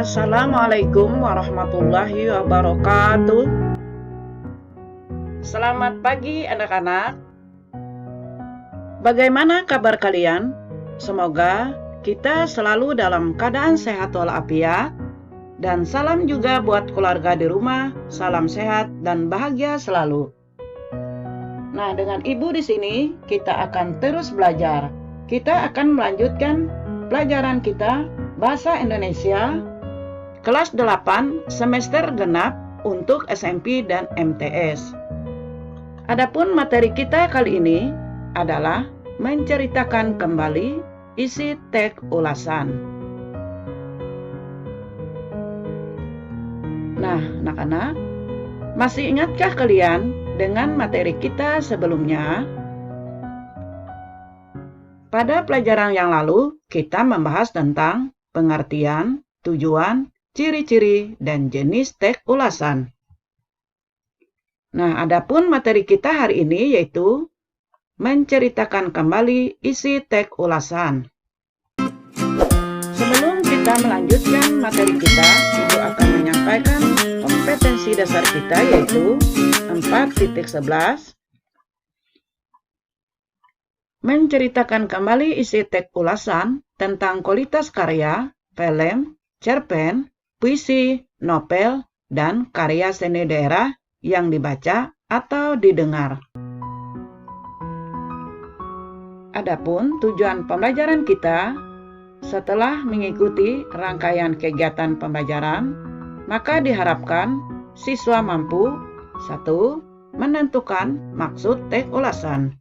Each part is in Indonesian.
Assalamualaikum warahmatullahi wabarakatuh. Selamat pagi anak-anak. Bagaimana kabar kalian? Semoga kita selalu dalam keadaan sehat walafiat. Dan salam juga buat keluarga di rumah. Salam sehat dan bahagia selalu. Nah, dengan Ibu di sini kita akan terus belajar. Kita akan melanjutkan pelajaran kita Bahasa Indonesia kelas 8 semester genap untuk SMP dan MTS. Adapun materi kita kali ini adalah menceritakan kembali isi teks ulasan. Nah, anak-anak, masih ingatkah kalian dengan materi kita sebelumnya? Pada pelajaran yang lalu, kita membahas tentang pengertian, tujuan, ciri-ciri, dan jenis teks ulasan. Nah, adapun materi kita hari ini yaitu menceritakan kembali isi teks ulasan. Sebelum kita melanjutkan materi kita, Ibu akan menyampaikan kompetensi dasar kita yaitu 4.11. Menceritakan kembali isi teks ulasan tentang kualitas karya, film, cerpen, puisi, novel, dan karya seni daerah yang dibaca atau didengar. Adapun tujuan pembelajaran kita, setelah mengikuti rangkaian kegiatan pembelajaran, maka diharapkan siswa mampu 1. Menentukan maksud teks ulasan.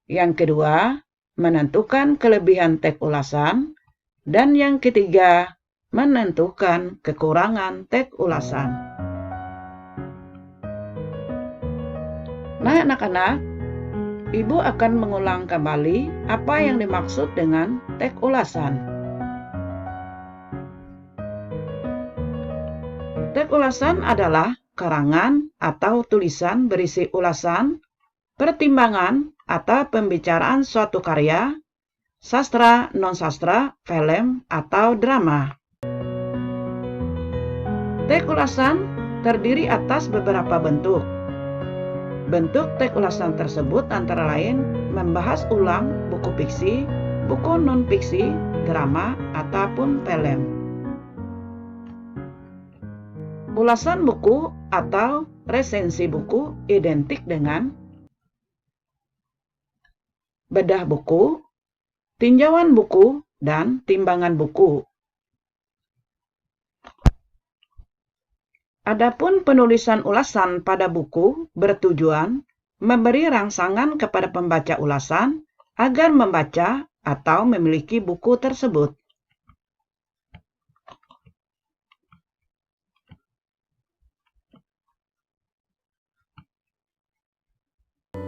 Yang kedua, menentukan kelebihan teks ulasan. Dan yang ketiga, menentukan kekurangan teks ulasan. Nah, anak-anak, Ibu akan mengulang kembali apa yang dimaksud dengan teks ulasan. Teks ulasan adalah karangan atau tulisan berisi ulasan, pertimbangan atau pembicaraan suatu karya, sastra, non-sastra, film, atau drama. Teks ulasan terdiri atas beberapa bentuk. Bentuk teks ulasan tersebut antara lain membahas ulang buku fiksi, buku non-fiksi, drama, ataupun film. Ulasan buku atau resensi buku identik dengan bedah buku, tinjauan buku, dan timbangan buku. Adapun penulisan ulasan pada buku bertujuan memberi rangsangan kepada pembaca ulasan agar membaca atau memiliki buku tersebut.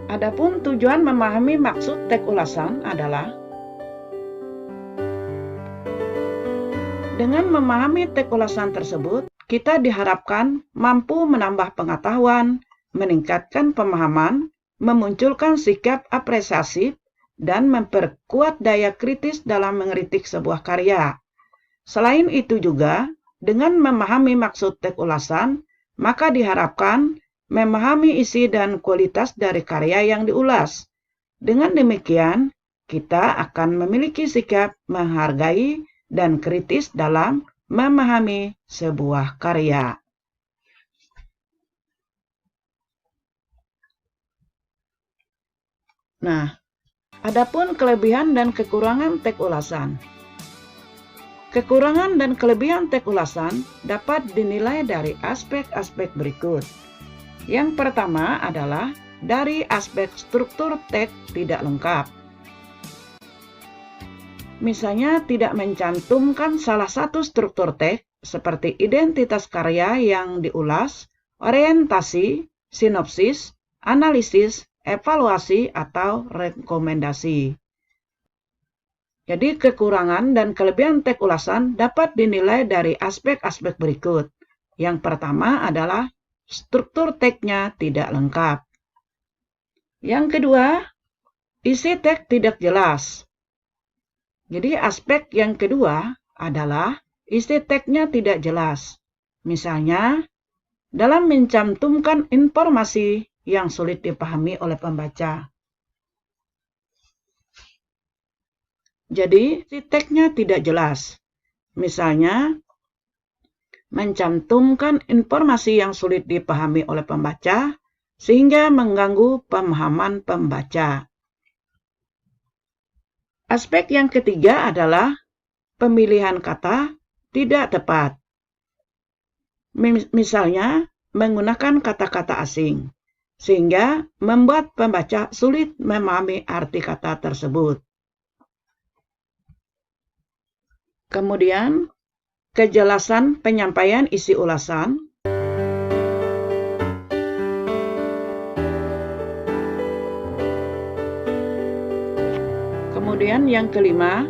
Adapun tujuan memahami maksud teks ulasan adalah dengan memahami teks ulasan tersebut, kita diharapkan mampu menambah pengetahuan, meningkatkan pemahaman, memunculkan sikap apresiasi, dan memperkuat daya kritis dalam mengkritik sebuah karya. Selain itu juga, dengan memahami maksud teks ulasan, maka diharapkan memahami isi dan kualitas dari karya yang diulas. Dengan demikian, kita akan memiliki sikap menghargai dan kritis dalam memahami sebuah karya. Nah, adapun kelebihan dan kekurangan teks ulasan. Kekurangan dan kelebihan teks ulasan dapat dinilai dari aspek-aspek berikut. Yang pertama adalah dari aspek struktur teks tidak lengkap. Misalnya tidak mencantumkan salah satu struktur teks seperti identitas karya yang diulas, orientasi, sinopsis, analisis, evaluasi, atau rekomendasi. Jadi kekurangan dan kelebihan teks ulasan dapat dinilai dari aspek-aspek berikut. Yang pertama adalah struktur teksnya tidak lengkap. Yang kedua, isi teks tidak jelas. Jadi aspek yang kedua adalah isi teksnya tidak jelas. Misalnya, dalam mencantumkan informasi yang sulit dipahami oleh pembaca. Jadi, isi teksnya tidak jelas. Misalnya, mencantumkan informasi yang sulit dipahami oleh pembaca sehingga mengganggu pemahaman pembaca. Aspek yang ketiga adalah pemilihan kata tidak tepat. Misalnya, menggunakan kata-kata asing, sehingga membuat pembaca sulit memahami arti kata tersebut. Kemudian, kejelasan penyampaian isi ulasan. Kemudian yang kelima,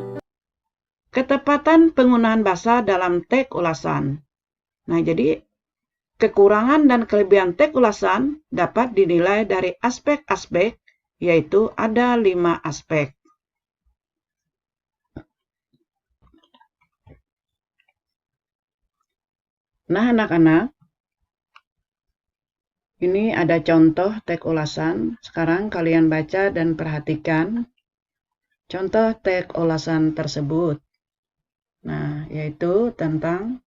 ketepatan penggunaan bahasa dalam teks ulasan. Nah, jadi kekurangan dan kelebihan teks ulasan dapat dinilai dari aspek-aspek, yaitu ada 5 aspek. Nah, anak-anak, ini ada contoh teks ulasan. Sekarang kalian baca dan perhatikan contoh teks ulasan tersebut. Nah, yaitu tentang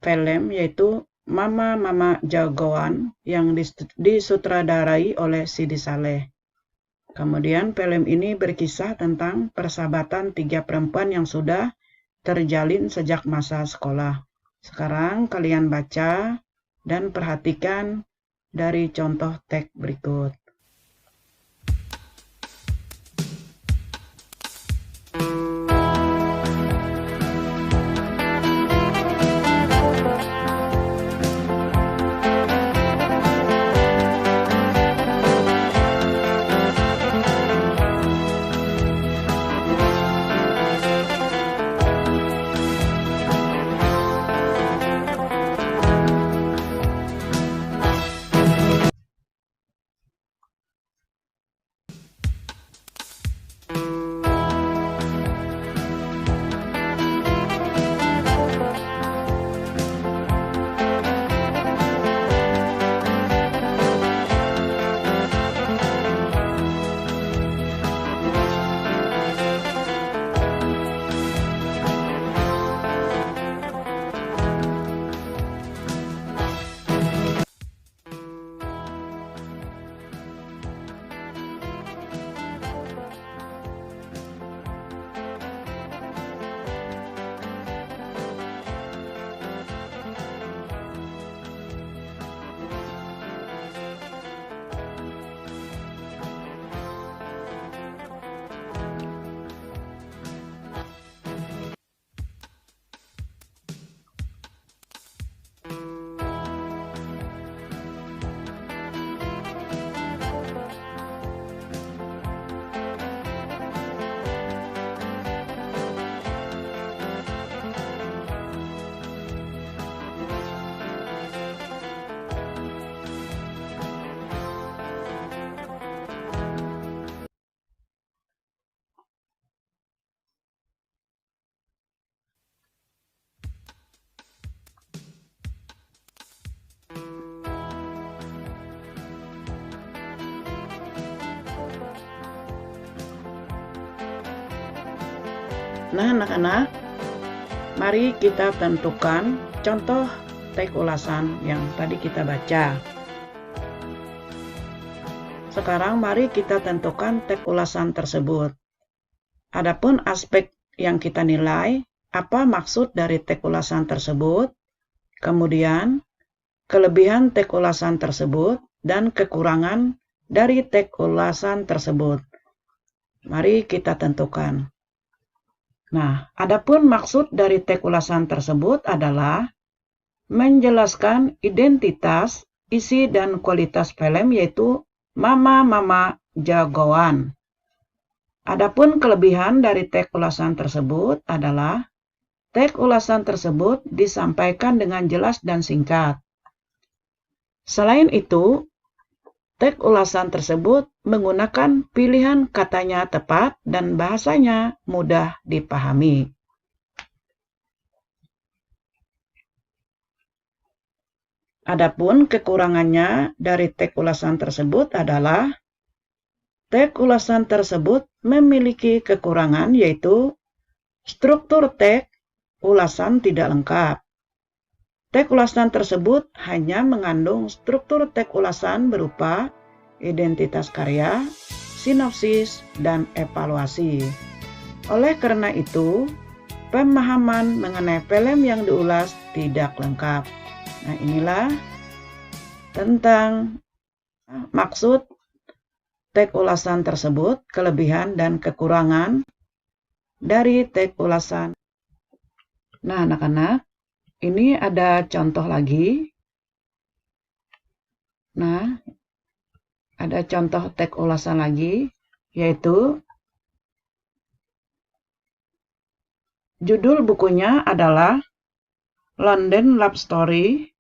film, yaitu Mama Mama Jagoan yang disutradarai oleh Sidi Saleh. Kemudian film ini berkisah tentang persahabatan 3 perempuan yang sudah terjalin sejak masa sekolah. Sekarang kalian baca dan perhatikan dari contoh teks berikut. Nah, anak-anak, mari kita tentukan contoh teks ulasan yang tadi kita baca. Sekarang mari kita tentukan teks ulasan tersebut. Adapun aspek yang kita nilai, apa maksud dari teks ulasan tersebut, kemudian kelebihan teks ulasan tersebut, dan kekurangan dari teks ulasan tersebut. Mari kita tentukan. Nah, adapun maksud dari teks ulasan tersebut adalah menjelaskan identitas, isi, dan kualitas film, yaitu Mama Mama Jagoan. Adapun kelebihan dari teks ulasan tersebut adalah teks ulasan tersebut disampaikan dengan jelas dan singkat. Selain itu, teks ulasan tersebut menggunakan pilihan katanya tepat dan bahasanya mudah dipahami. Adapun kekurangannya dari teks ulasan tersebut adalah teks ulasan tersebut memiliki kekurangan, yaitu struktur teks ulasan tidak lengkap. Teks ulasan tersebut hanya mengandung struktur teks ulasan berupa identitas karya, sinopsis, dan evaluasi. Oleh karena itu, pemahaman mengenai film yang diulas tidak lengkap. Nah, inilah tentang maksud teks ulasan tersebut, kelebihan dan kekurangan dari teks ulasan. Nah, anak-anak, ini ada contoh lagi. Nah, ada contoh teks ulasan lagi, yaitu judul bukunya adalah London Love Story,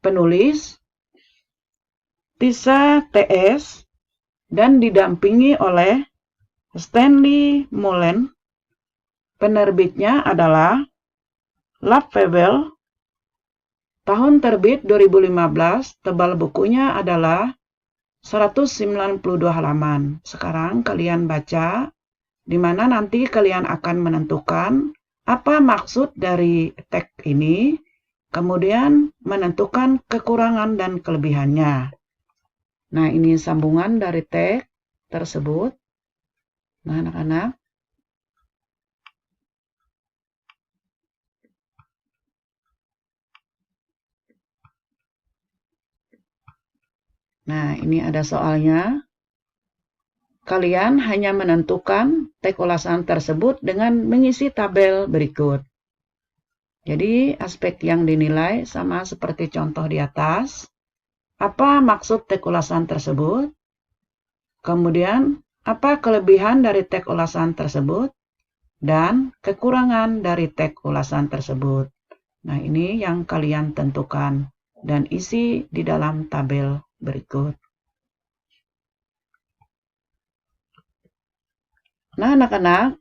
penulis Tisha T.S. dan didampingi oleh Stanley Mullen. Penerbitnya adalah Love Fable. Tahun terbit 2015, tebal bukunya adalah 192 halaman. Sekarang kalian baca, di mana nanti kalian akan menentukan apa maksud dari teks ini, kemudian menentukan kekurangan dan kelebihannya. Nah, ini sambungan dari teks tersebut. Nah, anak-anak. Nah, ini ada soalnya. Kalian hanya menentukan teks ulasan tersebut dengan mengisi tabel berikut. Jadi, aspek yang dinilai sama seperti contoh di atas. Apa maksud teks ulasan tersebut? Kemudian, apa kelebihan dari teks ulasan tersebut? Dan kekurangan dari teks ulasan tersebut. Nah, ini yang kalian tentukan dan isi di dalam tabel berikut. Nah, anak-anak,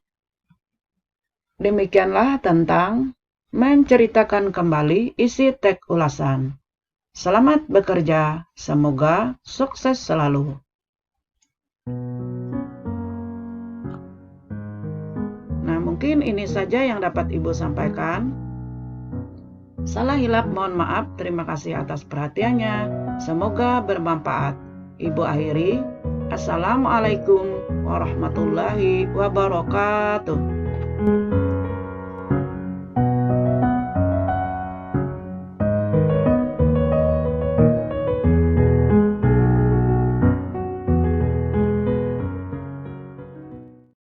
demikianlah tentang menceritakan kembali isi teks ulasan. Selamat bekerja, semoga sukses selalu. Nah, mungkin ini saja yang dapat Ibu sampaikan. Salah hilap mohon maaf, terima kasih atas perhatiannya. Semoga bermanfaat. Ibu akhiri, Assalamualaikum warahmatullahi wabarakatuh.